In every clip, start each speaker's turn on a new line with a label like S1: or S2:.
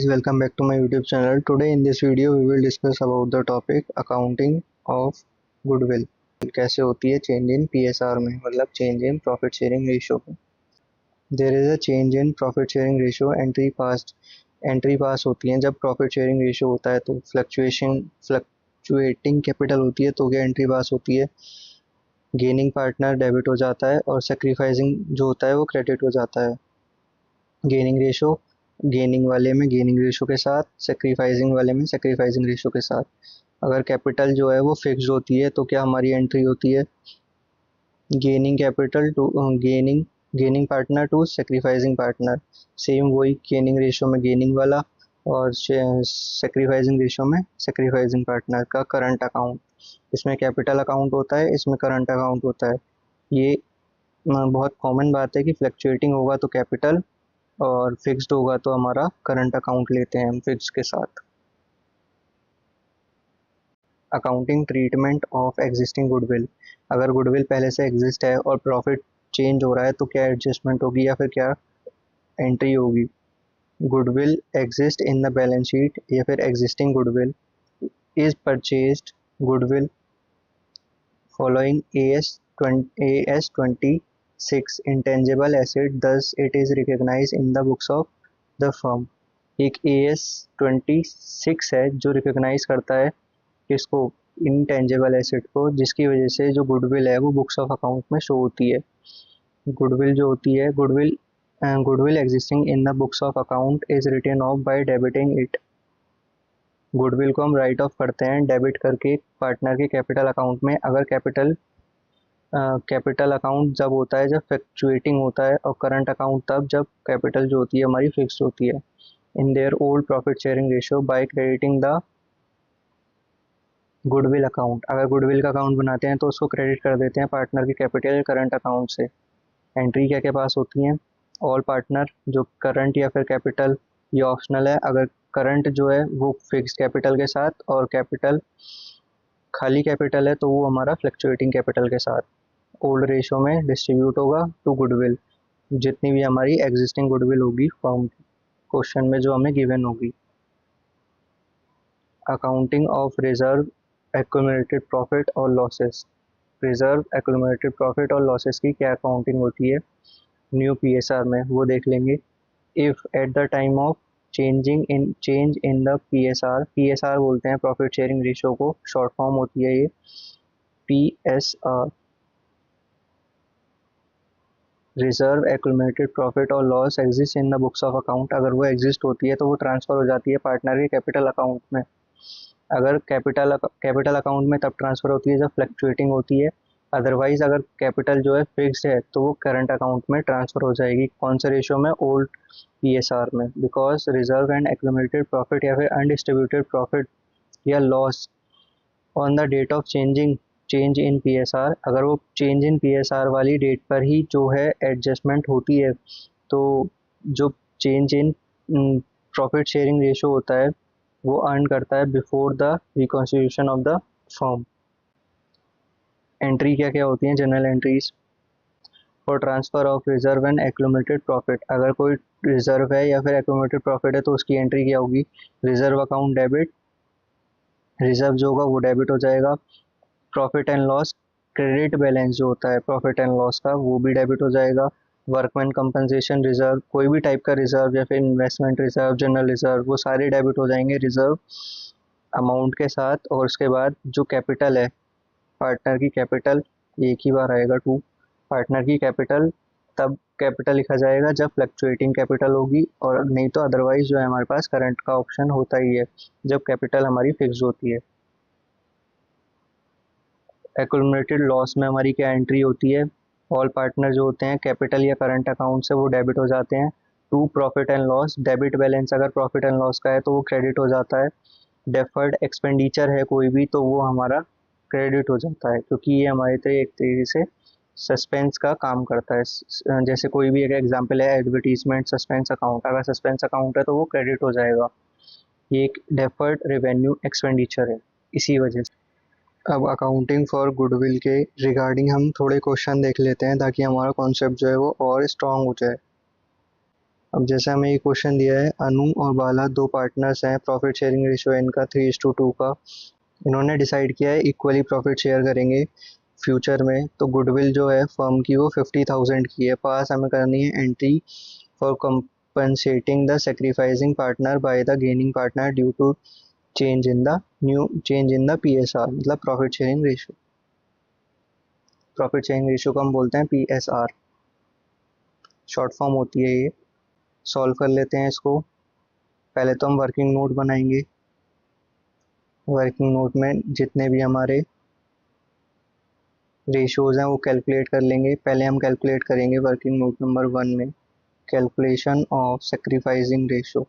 S1: guys, welcome back to my YouTube channel. Today in this video we will discuss about the topic accounting of goodwill. कैसे होती है change in PSR में, मतलब change in profit sharing ratio में. There is a change in profit sharing ratio entry pass होती है जब profit sharing ratio होता है तो fluctuating capital होती है तो क्या entry pass होती है. Gaining partner debit हो जाता है और sacrificing जो होता है वो credit हो जाता है. गेनिंग वाले में गेनिंग रेशो के साथ, सेक्रीफाइसिंग वाले में सेक्रीफाइसिंग रेशो के साथ. अगर कैपिटल जो है वो फिक्स्ड होती है तो क्या हमारी एंट्री होती है gaining capital to gaining partner to sacrificing partner. Same वही गेनिंग रेशो में गेनिंग वाला और सेक्रीफाइसिंग रेशो में सेक्रीफाइसिंग पार्टनर का करंट अकाउंट. इसमें कैपिटल अकाउंट होता है, इसमें करंट अकाउंट होता है. ये बहुत कॉमन बात है कि फ्लक्चुएटिंग होगा तो कैपिटल और फिक्स्ड होगा तो हमारा करंट अकाउंट लेते हैं हम फिक्स के साथ. Accounting treatment of existing goodwill. अगर गुडविल पहले से एग्जिस्ट है और प्रॉफिट चेंज हो रहा है तो क्या एडजस्टमेंट होगी या फिर क्या एंट्री होगी. Goodwill exist in the balance sheet या फिर existing goodwill is purchased goodwill following AS 26 intangible asset, thus it is recognized in the books of the firm. एक AS 26 है जो रिकॉग्नाइज करता है किसको, इंटेंजिबल एसेट को, जिसकी वजह से जो गुडविल है वो बुक्स ऑफ अकाउंट में शो होती है. गुडविल जो होती है goodwill existing in the books of account is written off by debiting it. Goodwill को हम राइट ऑफ करते हैं डेबिट करके पार्टनर के कैपिटल अकाउंट में. अगर कैपिटल अकाउंट जब होता है जब फ्लक्चुएटिंग होता है और करंट अकाउंट तब जब कैपिटल जो होती है हमारी फिक्स्ड होती है. In their old profit sharing ratio by crediting the goodwill account. अगर गुडविल का अकाउंट बनाते हैं तो उसको क्रेडिट कर देते हैं पार्टनर के कैपिटल करंट अकाउंट से. एंट्री क्या क्या पास होती हैं, ऑल पार्टनर जो करंट या फिर कैपिटल, ये ऑप्शनल है. अगर करंट जो है वो फिक्स्ड कैपिटल के साथ और कैपिटल खाली कैपिटल है तो वो हमारा फ्लक्चुएटिंग कैपिटल के साथ. ओल्ड रेशो में डिस्ट्रीब्यूट होगा टू गुडविल, जितनी भी हमारी एग्जिस्टिंग गुडविल होगी फर्म क्वेश्चन में जो हमें गिवन होगी. Accounting of reserve accumulated profit और लॉसेस. रिजर्व एक्यूमुलेटेड प्रॉफिट और लॉसेस की क्या अकाउंटिंग होती है न्यू PSR में, वो देख लेंगे. If at the time of change in the PSR बोलते हैं प्रॉफिट शेयरिंग रेशियो को, शॉर्ट फॉर्म होती है ये PSR. रिजर्व एक्यूमुलेटेड प्रॉफिट और loss exist in the books of account. अगर वो एग्जिस्ट होती है तो वो ट्रांसफर हो जाती है पार्टनर के कैपिटल अकाउंट में. अगर कैपिटल अकाउंट में तब ट्रांसफर होती है जब फ्लक्चुएटिंग होती है. अदरवाइज अगर कैपिटल जो है फिक्स्ड है तो वो करंट अकाउंट में ट्रांसफर हो जाएगी. कौन से रेशियो में, ओल्ड PSR में. Because reserve and accumulated profit या फिर अनडिस्ट्रीब्यूटेड प्रॉफिट या loss on the date of change in PSR, अगर वो चेंज इन PSR वाली डेट पर ही जो है एडजस्टमेंट होती है तो जो change in profit sharing ratio होता है वो अर्न करता है before the reconstitution of the firm. Entry क्या क्या होती हैं, general entries for transfer of reserve and accumulated profit. अगर कोई रिजर्व है या फिर एक्यूमुलेटेड प्रॉफिट है तो उसकी एंट्री क्या होगी, रिजर्व अकाउंट डेबिट, रिजर्व जो होगा वो डेबिट हो जाएगा. Profit and loss credit balance जो होता है प्रॉफिट एंड लॉस का वो भी डेबिट हो जाएगा. वर्कमैन कंपनसेशन रिजर्व, कोई भी टाइप का रिजर्व या फिर इन्वेस्टमेंट रिजर्व, जनरल रिजर्व, वो सारे डेबिट हो जाएंगे रिजर्व अमाउंट के साथ. और उसके बाद जो कैपिटल है पार्टनर की कैपिटल, एक ही बार आएगा टू, पार्टनर की कैपिटल, तब कैपिटल लिखा जाएगा जब फ्लक्चुएटिंग कैपिटल होगी, और नहीं तो अदरवाइज जो है हमारे पास करंट का ऑप्शन होता ही है जब कैपिटल हमारी फिक्स होती है. एक्यूमुलेटेड लॉस में हमारी क्या एंट्री होती है, ऑल पार्टनर जो होते हैं कैपिटल या करंट अकाउंट से वो डेबिट हो जाते हैं. To profit and loss, debit balance अगर प्रॉफिट एंड लॉस का है तो वो क्रेडिट हो जाता है. डेफर्ड एक्सपेंडिचर है कोई भी तो वो हमारा क्रेडिट हो जाता है, क्योंकि ये हमारे एक तरीके से सस्पेंस का काम करता है. जैसे कोई भी एक एग्जांपल है एडवर्टीजमेंट सस्पेंस अकाउंट, अगर सस्पेंस अकाउंट है तो वो क्रेडिट हो जाएगा. ये एक डेफर्ड रेवेन्यू एक्सपेंडिचर है इसी वजह से. अब अकाउंटिंग फॉर गुडविल के रिगार्डिंग हम थोड़े क्वेश्चन देख लेते हैं ताकि हमारा कॉन्सेप्ट जो है वो और स्ट्रॉन्ग हो जाए. अब जैसे हमें ये क्वेश्चन दिया है, अनु और बाला दो पार्टनर्स हैं, प्रॉफिट शेयरिंग रेशियो है इनका 3:2 का। इन्होंने डिसाइड किया है इक्वली प्रॉफिट शेयर करेंगे फ्यूचर में। तो गुडविल जो है फर्म की वो 50,000 की है। पास हमें करनी है entry for compensating the sacrificing partner by the gaining partner due to change in the PSR, मतलब profit sharing ratio. Profit sharing ratio को हम बोलते हैं PSR, शॉर्ट फॉर्म होती है ये। सॉल्व कर लेते हैं इसको। पहले तो हम वर्किंग नोट बनाएंगे। वर्किंग नोट में जितने भी हमारे रेशियोज हैं वो कैलकुलेट कर लेंगे। पहले हम कैलकुलेट करेंगे वर्किंग नोट नंबर 1 में calculation of sacrificing ratio.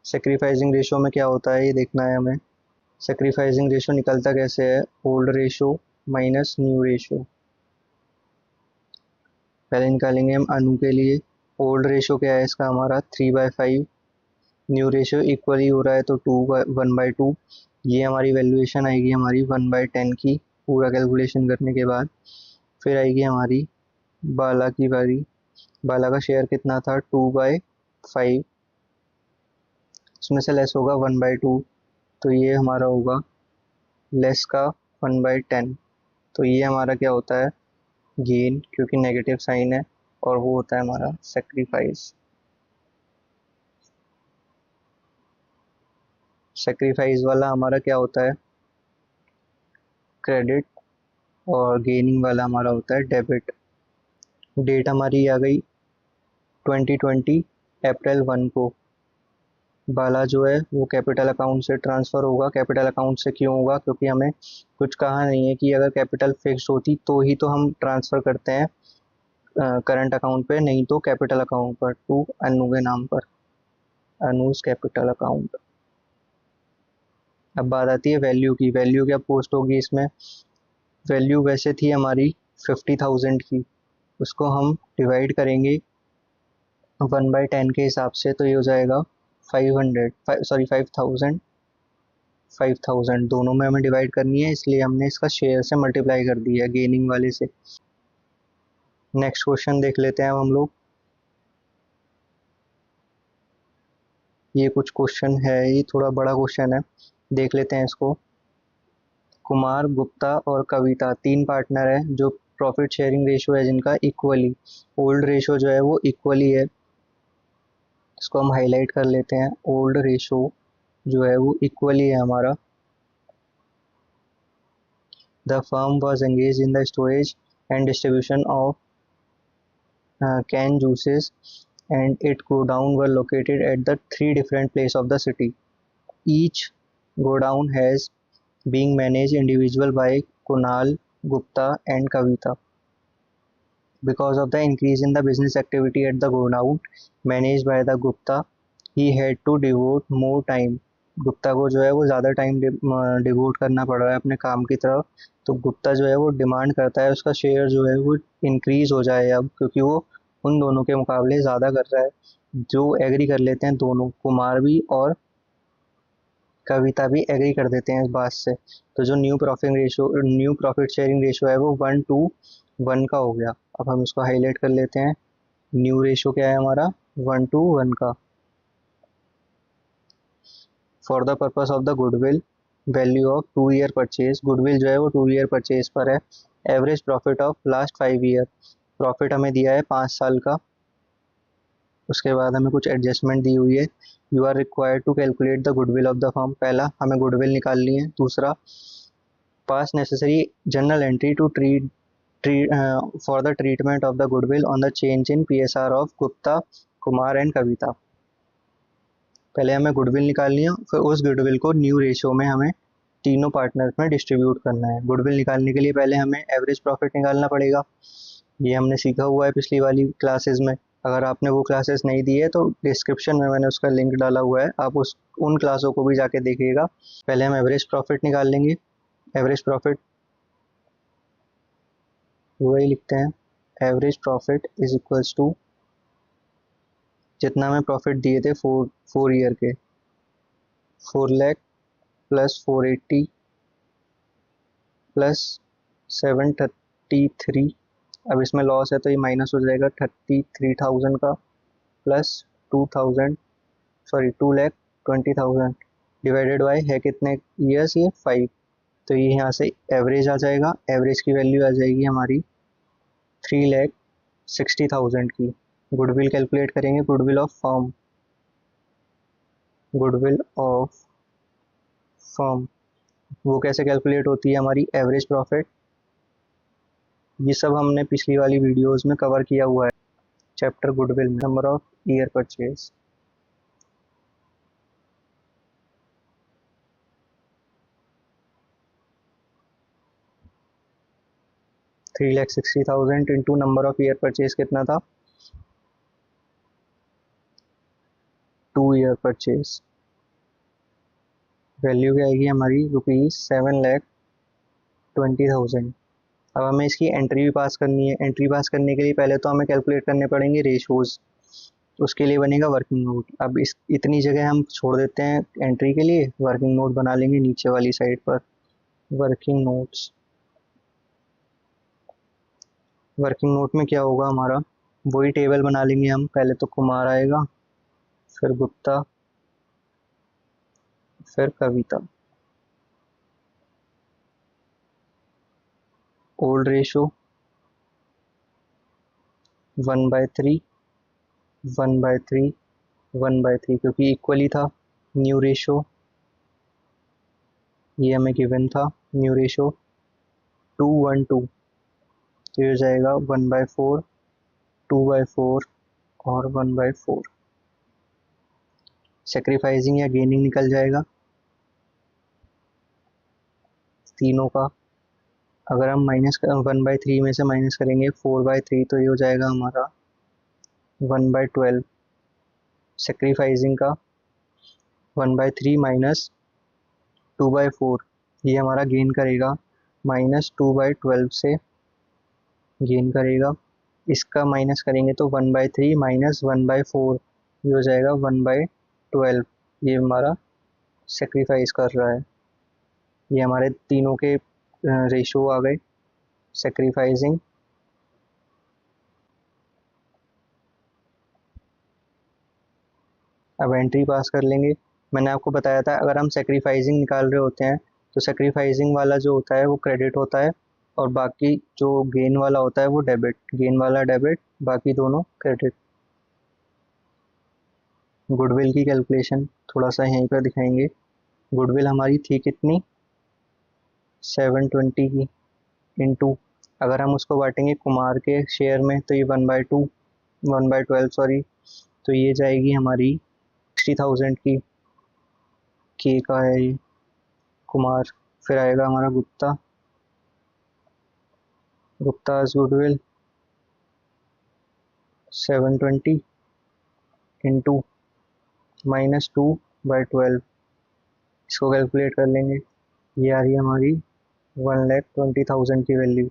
S1: Sacrificing ratio में क्या होता है ये देखना है हमें। सेक्रीफाइसिंग रेशियो निकलता कैसे है, old ratio minus new ratio. पहले निकालेंगे हम अनु के लिए। ओल्ड रेशियो क्या है इसका हमारा 3/5। न्यू रेशियो इक्वली हो रहा है तो 1/2। ये हमारी वैल्यूएशन आएगी हमारी 1/10 की पूरा कैलकुलेशन करने के बाद। फिर आएगी हमारी बाला की बारी। बाला का शेयर कितना था 2/5, उसमें से लेस होगा 1/2, तो ये हमारा होगा लेस का 1/10। तो ये हमारा क्या होता है गेन, क्योंकि नेगेटिव साइन है, और वो होता है हमारा सेक्रीफाइस। सेक्रीफाइस वाला हमारा क्या होता है क्रेडिट, और गेनिंग वाला हमारा होता है डेबिट। डेट हमारी आ गई 2020 अप्रैल 1 को। बाला जो है वो कैपिटल अकाउंट से ट्रांसफ़र होगा। कैपिटल अकाउंट से क्यों होगा, क्योंकि हमें कुछ कहा नहीं है कि अगर कैपिटल फिक्स्ड होती तो ही तो हम ट्रांसफ़र करते हैं करंट अकाउंट पे, नहीं तो कैपिटल अकाउंट पर टू अनु के नाम पर, अनुज कैपिटल अकाउंट। अब बात आती है वैल्यू की। वैल्यू क्या पोस्ट होगी इसमें। वैल्यू वैसे थी हमारी 50,000 की, उसको हम डिवाइड करेंगे 1/10 के हिसाब से, तो ये हो जाएगा 5,000। 5,000 दोनों में हमें डिवाइड करनी है, इसलिए हमने इसका शेयर से मल्टीप्लाई कर दिया है गेनिंग वाले से। नेक्स्ट क्वेश्चन देख लेते हैं अब हम लोग। ये कुछ क्वेश्चन है, ये थोड़ा बड़ा क्वेश्चन है, देख लेते हैं इसको। कुमार, गुप्ता और कविता तीन पार्टनर है जो प्रॉफिट शेयरिंग रेशियो है जिनका इक्वली, ओल्ड रेशियो जो है वो इक्वली है। इसको हम हाईलाइट कर लेते हैं। ओल्ड रेशियो जो है वो इक्वली है हमारा। The firm was engage in the storage and distribution of canned juices and its godown were located at the three different places of the city. Each godown has being managed individual by Kunal, Gupta and Kavita. Because of the increase in the business activity at the godown managed by the Gupta, he had to devote more time. Gupta को जो है वो ज़्यादा time devote करना पड़ रहा है अपने काम की तरफ। तो गुप्ता जो है वो डिमांड करता है उसका शेयर जो है वो इंक्रीज हो जाए अब, क्योंकि वो उन दोनों के मुकाबले ज़्यादा कर रहा है। जो एग्री कर लेते हैं दोनों, कुमार भी और कविता भी एग्री कर देते हैं इस बात से। तो जो न्यू प्रॉफिट शेयरिंग रेशियो है वो 1:1 का हो गया। अब हम इसको हाईलाइट कर लेते हैं। न्यू रेशियो क्या है हमारा 1:1 का। For the purpose of the goodwill value of 2 year purchase, goodwill जो है वो 2 ईयर परचेज पर है। Average profit of last 5 year, profit हमें दिया है 5 साल का। उसके बाद हमें कुछ एडजस्टमेंट दी हुई है। You are required to calculate the goodwill of the firm. पहला हमें गुडविल निकालनी है। दूसरा pass necessary journal entry to for the treatment of the goodwill on the change in PSR of Gupta, Kumar and Kavita. पहले हमें गुडविल निकालनी है, फिर उस गुडविल को न्यू रेशियो में हमें तीनों पार्टनर्स में डिस्ट्रीब्यूट करना है। गुडविल निकालने के लिए पहले हमें एवरेज प्रॉफिट निकालना पड़ेगा। ये हमने सीखा हुआ है पिछली वाली क्लासेस में। अगर आपने वो क्लासेस नहीं दी है तो डिस्क्रिप्शन में मैंने उसका लिंक डाला हुआ है, आप उन क्लासों को भी जाके देखिएगा। पहले हम एवरेज प्रॉफिट निकाल लेंगे। एवरेज प्रॉफिट वही लिखते हैं, average profit is equals to जितना हमें प्रॉफिट दिए थे 4 ईयर के, 4 लाख प्लस 480 प्लस 730 33। अब इसमें लॉस है तो ये माइनस हो जाएगा 33,000 का प्लस 2,000, सॉरी 2,20,000 डिवाइडेड बाय है कितने ईयर्स, ये 5। तो ये यहाँ से एवरेज आ जाएगा, एवरेज की वैल्यू आ जाएगी हमारी 3,60,000 की। गुडविल कैलकुलेट करेंगे, goodwill of firm, goodwill of firm वो कैसे कैलकुलेट होती है, हमारी एवरेज प्रॉफिट। ये सब हमने पिछली वाली वीडियोस में कवर किया हुआ है चैप्टर गुडविल में। Number of year purchase, $360,000 into number of year purchase कितना था, 2 ईयर परचेज। वैल्यू क्या आएगी हमारी, ₹7,20,000। अब हमें इसकी एंट्री भी पास करनी है। एंट्री पास करने के लिए पहले तो हमें कैलकुलेट करने पड़ेंगे रेशोज, उसके लिए बनेगा वर्किंग नोट। अब इस इतनी जगह हम छोड़ देते हैं एंट्री के लिए, वर्किंग नोट बना लेंगे नीचे वाली साइड पर। वर्किंग नोट्स, वर्किंग नोट में क्या होगा हमारा, वही टेबल बना लेंगे हम। पहले तो कुमार आएगा, फिर गुप्ता, फिर कविता। ओल्ड रेशो 1/3, 1/3, 1/3 क्योंकि इक्वली था। न्यू रेशो ये हमें गिवन था, न्यू रेशो 2:1:2, तो ये हो जाएगा 1/4, 2/4 और 1/4। सेक्रीफाइसिंग या गेनिंग निकल जाएगा तीनों का। अगर हम माइनस 1/3 में से माइनस करेंगे 4/3 तो ये हो जाएगा हमारा 1/12। सेक्रीफाइसिंग का 1/3 माइनस 2/4 ये हमारा गेन करेगा, माइनस 2/12 से गेन करेगा। इसका माइनस करेंगे तो 1/3 माइनस 1/4 ये हो जाएगा 1/12। ये हमारा सेक्रीफाइस कर रहा है। ये हमारे तीनों के रेशो आ गए सेक्रीफाइसिंग। अब एंट्री पास कर लेंगे। मैंने आपको बताया था अगर हम सेक्रीफाइसिंग निकाल रहे होते हैं तो सेक्रीफाइसिंग वाला जो होता है वो क्रेडिट होता है, और बाकी जो गेन वाला होता है वो डेबिट। गेन वाला डेबिट, बाकी दोनों क्रेडिट। गुडविल की कैलकुलेशन थोड़ा सा यहीं पर दिखाएंगे। गुडविल हमारी थी कितनी, 720 की, इंटू अगर हम उसको बांटेंगे कुमार के शेयर में तो ये 1/2, 1/12 सॉरी, तो ये जाएगी हमारी 60,000 की। के का है ये कुमार। फिर आएगा हमारा गुप्ता, गुप्ताज गुडविल 720 इंटू -2/12। इसको कैलकुलेट कर लेंगे, ये आ रही है हमारी 1,20,000 की वैल्यू।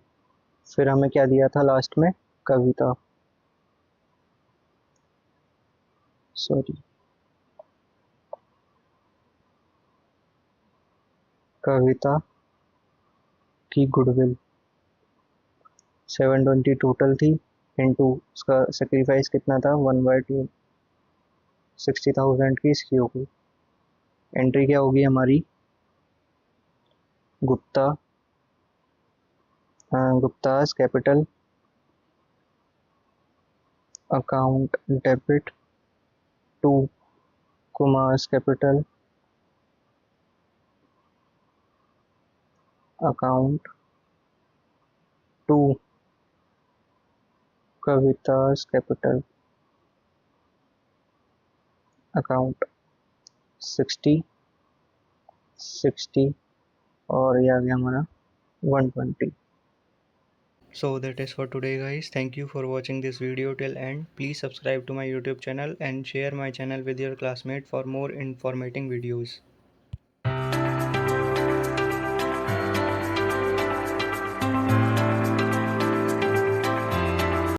S1: फिर हमें क्या दिया था लास्ट में, कविता, सॉरी कविता की गुडविल 720 टोटल थी, इंटू उसका सेक्रीफाइस कितना था 1/2, 60,000 की इसकी होगी। एंट्री क्या होगी हमारी, Gupta, Gupta's capital account debit to Kumar's capital account to Kavita's capital account 60, 60 और ये आ गया हमारा 120। So that is for today guys. Thank you for watching this video till end. Please subscribe to my YouTube channel and share my channel with your classmate for more informative videos.